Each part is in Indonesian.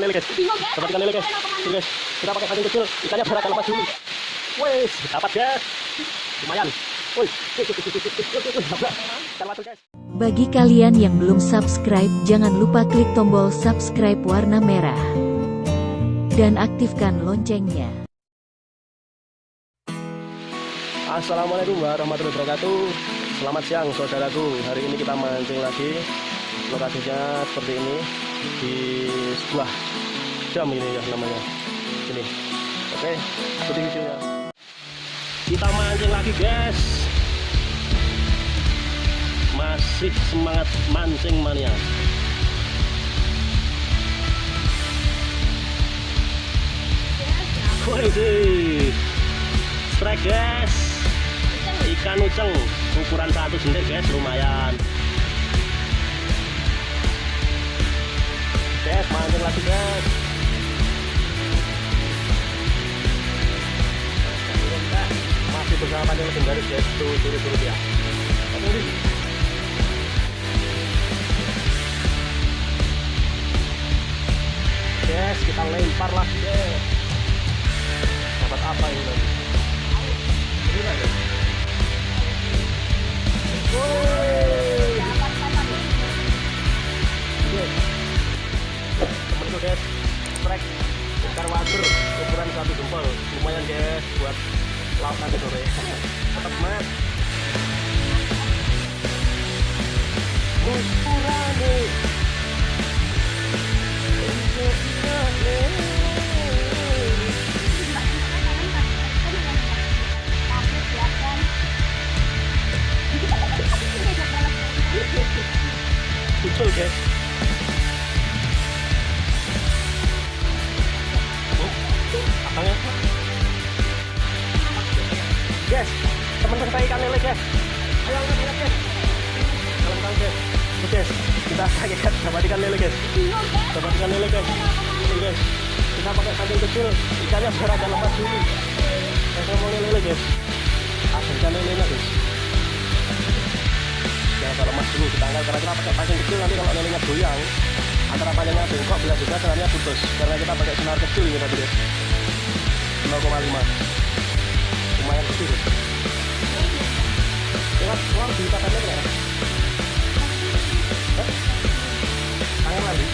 lele guys. Dapat ikan lele guys. Ini guys, kita pakai pancing kecil, ikannya berat lepas dulu. Wes, dapat guys. Lumayan. Woi, guys. Bagi kalian yang belum subscribe, jangan lupa klik tombol subscribe warna merah dan aktifkan loncengnya. Assalamualaikum warahmatullahi wabarakatuh. Selamat siang saudaraku. Hari ini kita mancing lagi. Lokasinya seperti ini di sebuah dam ini ya namanya. Sini. Oke, ikuti videonya. Kita mancing lagi guys. Masih semangat mancing mania. Wih, strike guys. Ikan uceng ukuran 1 sendiri guys, lumayan. Guys, mancing lagi guys. Masih bersama pancing legendaris guys, tuh ya. Guys, kita lempar lagi guys. Dapat apa ini nanti? Ini ada. Woi. Temen guys, strike ikan wader ukuran 1 jempol, lumayan guys buat lauk nanti sore. Tetap mat. Muskurane. Muncul guys. Apanya? Guys, teman-teman saya ikan lele guys. Ayo lihat guys. Kalau guys. Oke, kita dapat ikan lele guys. Dapat ikan lele guys. Ini guys. Kita pakai pancing kecil, ikannya berat dan lepas dulu. Saya mau lele guys. Ada ikan lelenya guys. Jangan lemas dulu, kita angkat karena kita pakai pancing kecil. Nanti kalau lelenya goyang antara pancingnya bengkok bila juga senarnya putus karena kita pakai senar kecil ini tadi guys, 0,5 lumayan kecil guys. Lewat keluar di pakannya berapa? Tangan lagi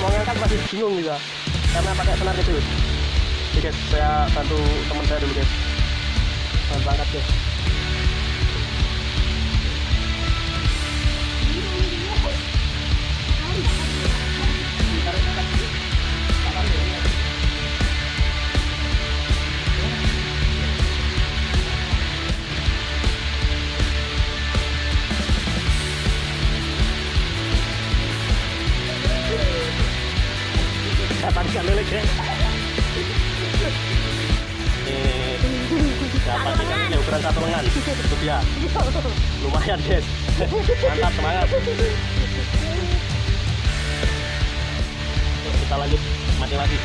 mau ngangkat masih bingung juga karena pakai senar kecil. Oke guys, saya bantu teman saya dulu guys, bantu angkat guys. Dapat ikan lele guys. Dapat ikan lele ukuran 1 lengan. Itu dia. Lumayan guys. Mantap, semangat. Yuk, kita lanjut mancing lagi.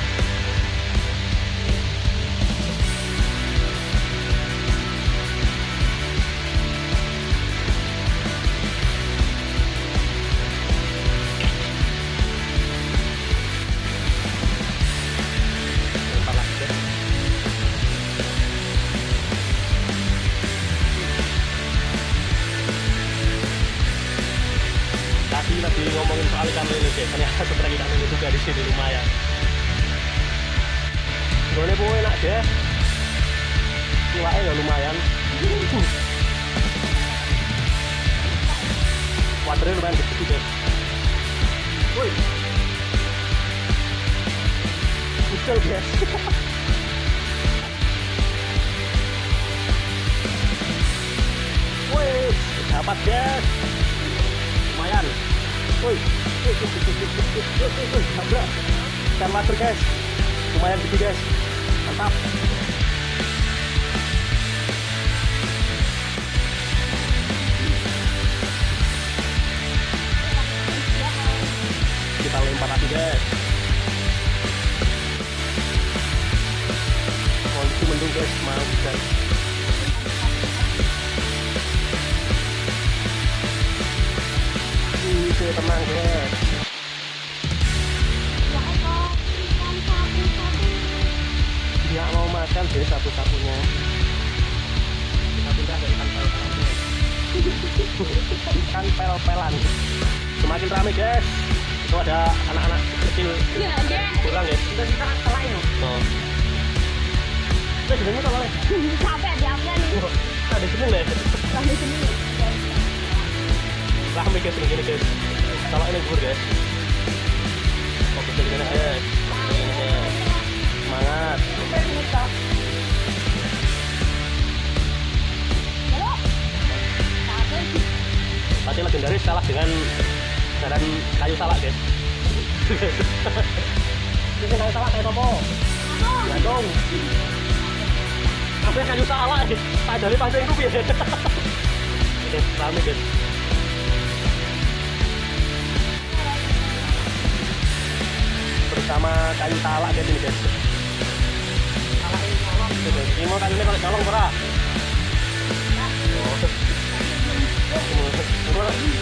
Lagi ngomongin soal ikan lele guys, ternyata setrek ikan lele juga di sini lumayan. Gone po enak guys. Iwake ya lumayan. Waternya lumayan gede guys. Woi. Betul guys. Woi, dapat guys. Lumayan. Woi, nabrak ikan wader guys, lumayan gede guys, mantap. Kita lempar lagi guys. Kondisi mendung guys, mau guys. Oke, tenang guys. Nggak mau makan deh sapu-sapunya. Kita pindah ke ikan pel-pelan guys. Ikan pel-pelan. Semakin ramai guys. Itu ada anak-anak kecil kurang guys. Kita selain Oh. Ini kalau oleh. capek diamnya nih. Ada seneng deh. Sampai sini. Ramai guys begini guys. Kalau ini bubur guys. Oh betul gini guys. Semangat. Pasti legendaris kalah dengan jalan kayu salak guys. Ini kayu salak kayak apa? Gantung. Apa kayu salak? Tak dari pantai itu ya. Oke, rame guys. Bersama kayu salak guys ini guys. Ini mau kayunya kalau colong pernah. Oh.